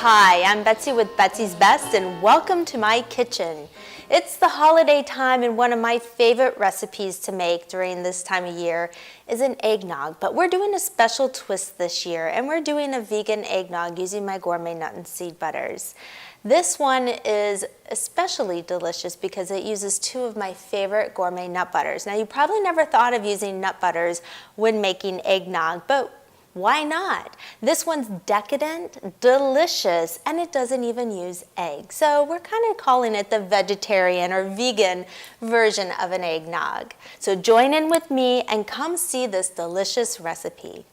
Hi, I'm Betsy with Betsy's Best and welcome to my kitchen. It's the holiday time and one of my favorite recipes to make during this time of year is an eggnog, but we're doing a special twist this year and we're doing a vegan eggnog using my Gourmet nut and seed butters. This one is especially delicious because it uses two of my favorite gourmet nut butters. Now you probably never thought of using nut butters when making eggnog, but why not? This one's decadent, delicious, and it doesn't even use eggs. So we're kind of calling it the vegetarian or vegan version of an eggnog. So join in with me and come see this delicious recipe.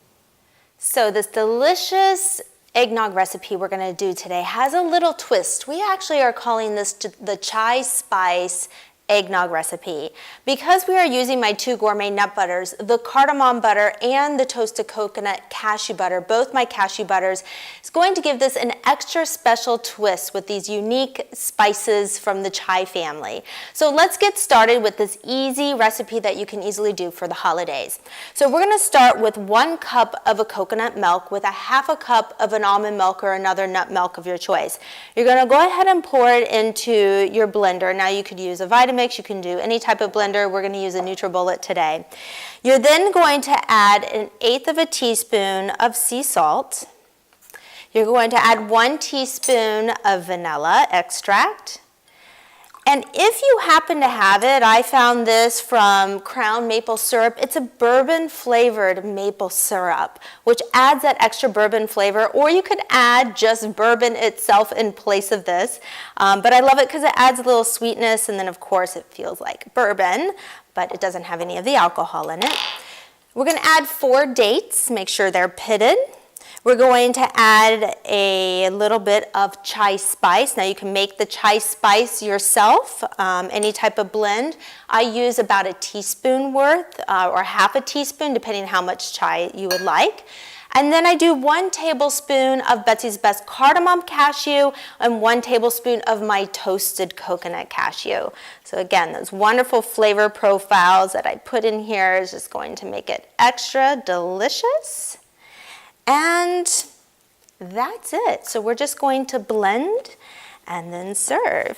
So this delicious eggnog recipe we're going to do today has a little twist. We actually are calling this the chai spice eggnog recipe. Because we are using my two gourmet nut butters, the cardamom butter and the toasted coconut cashew butter, both my cashew butters, is going to give this an extra special twist with these unique spices from the chai family. So let's get started with this easy recipe that you can easily do for the holidays. So we're going to start with 1 cup of a coconut milk with a half a cup of an almond milk or another nut milk of your choice. You're going to go ahead and pour it into your blender. Now you could use a Vitamix, you can do any type of blender. We're going to use a NutriBullet today. You're then going to add 1/8 of a teaspoon of sea salt. You're going to add 1 teaspoon of vanilla extract. And if you happen to have it, I found this from Crown Maple Syrup. It's a bourbon flavored maple syrup, which adds that extra bourbon flavor, or you could add just bourbon itself in place of this. But I love it because it adds a little sweetness, and then of course it feels like bourbon, but it doesn't have any of the alcohol in it. We're going to add 4 dates, make sure they're pitted. We're going to add a little bit of chai spice. Now you can make the chai spice yourself, any type of blend. I use about 1 teaspoon worth or half a teaspoon, depending on how much chai you would like. And then I do 1 tablespoon of Betsy's Best cardamom cashew and 1 tablespoon of my toasted coconut cashew. So again, those wonderful flavor profiles that I put in here is just going to make it extra delicious. And that's it. So we're just going to blend and then serve.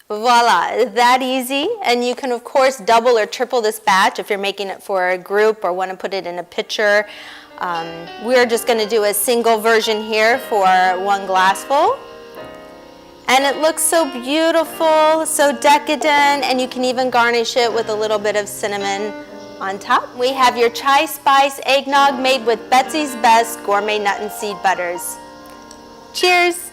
Voila, that easy. And you can of course double or triple this batch if you're making it for a group or want to put it in a pitcher. We're just going to do a single version here for 1 glassful. And it looks so beautiful, so decadent, and you can even garnish it with a little bit of cinnamon on top. We have your chai spice eggnog made with Betsy's Best Gourmet Nut and Seed Butters. Cheers!